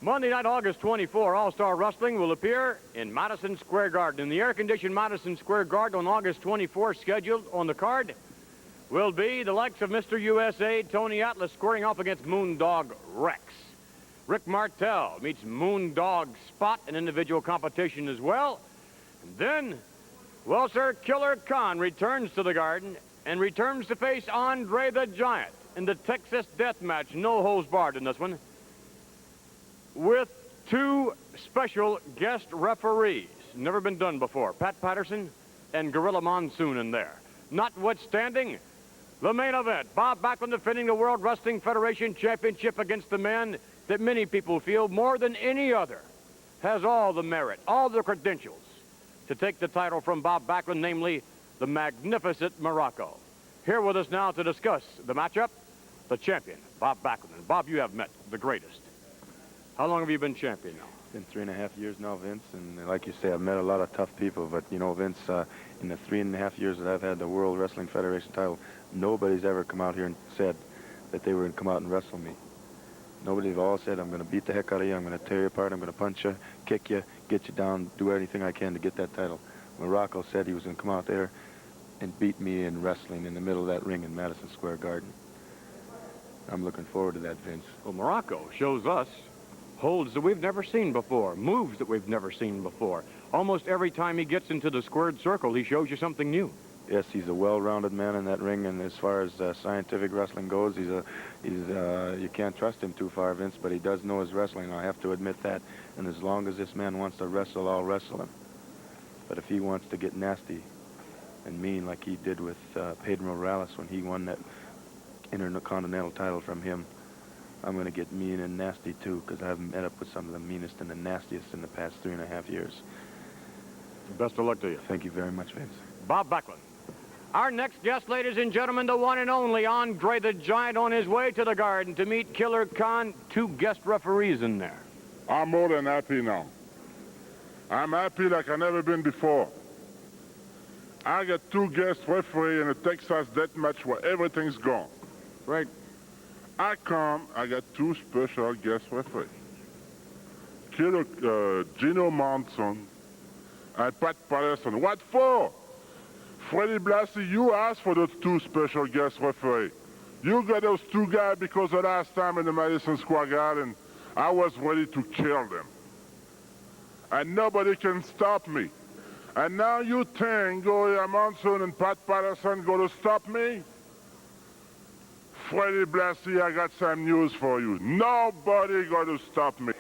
Monday night, August 24, All-Star Wrestling will appear in Madison Square Garden. In the air-conditioned Madison Square Garden on August 24, scheduled on the card will be the likes of Mr. USA, Tony Atlas, squaring off against Moondog Rex. Rick Martel meets Moondog Spot in individual competition as well. And then, well, sir, Killer Khan returns to the Garden and returns to face Andre the Giant in the Texas Death Match. No holds barred in this one, with two special guest referees. Never been done before. Pat Patterson and Gorilla Monsoon in there. Notwithstanding, the main event, Bob Backlund defending the World Wrestling Federation Championship against the man that many people feel more than any other has all the merit, all the credentials to take the title from Bob Backlund, namely the magnificent Morocco. Here with us now to discuss the matchup, the champion, Bob Backlund. And Bob, you have met the greatest. How long have you been champion now? Been 3.5 years now, Vince, and like you say, I've met a lot of tough people, but you know, Vince, in the 3.5 years that I've had the World Wrestling Federation title, nobody's ever come out here and said that they were going to come out and wrestle me. Nobody's all said, I'm going to beat the heck out of you, I'm going to tear you apart, I'm going to punch you, kick you, get you down, do anything I can to get that title. Morocco said he was going to come out there and beat me in wrestling in the middle of that ring in Madison Square Garden. I'm looking forward to that, Vince. Well, Morocco shows us holds that we've never seen before, moves that we've never seen before. Almost every time he gets into the squared circle, he shows you something new. Yes, he's a well-rounded man in that ring, and as far as scientific wrestling goes, you can't trust him too far, Vince, but he does know his wrestling. I have to admit that. And as long as this man wants to wrestle, I'll wrestle him. But if he wants to get nasty and mean like he did with Pedro Morales when he won that Intercontinental title from him, I'm going to get mean and nasty, too, because I've met up with some of the meanest and the nastiest in the past 3.5 years. Best of luck to you. Thank you very much, Vince. Bob Backlund. Our next guest, ladies and gentlemen, the one and only Andre the Giant, on his way to the Garden to meet Killer Khan. Two guest referees in there. I'm more than happy now. I'm happy like I've never been before. I got two guest referees in a Texas death match where everything's gone. Right. I got two special guest referees. Killer Gino Monson and Pat Patterson. What for? Freddie Blassie, you asked for those two special guest referees. You got those two guys because the last time in the Madison Square Garden, I was ready to kill them. And nobody can stop me. And now you think Monson and Pat Patterson going to stop me? Freddie Blassie, I got some news for you. Nobody going to stop me.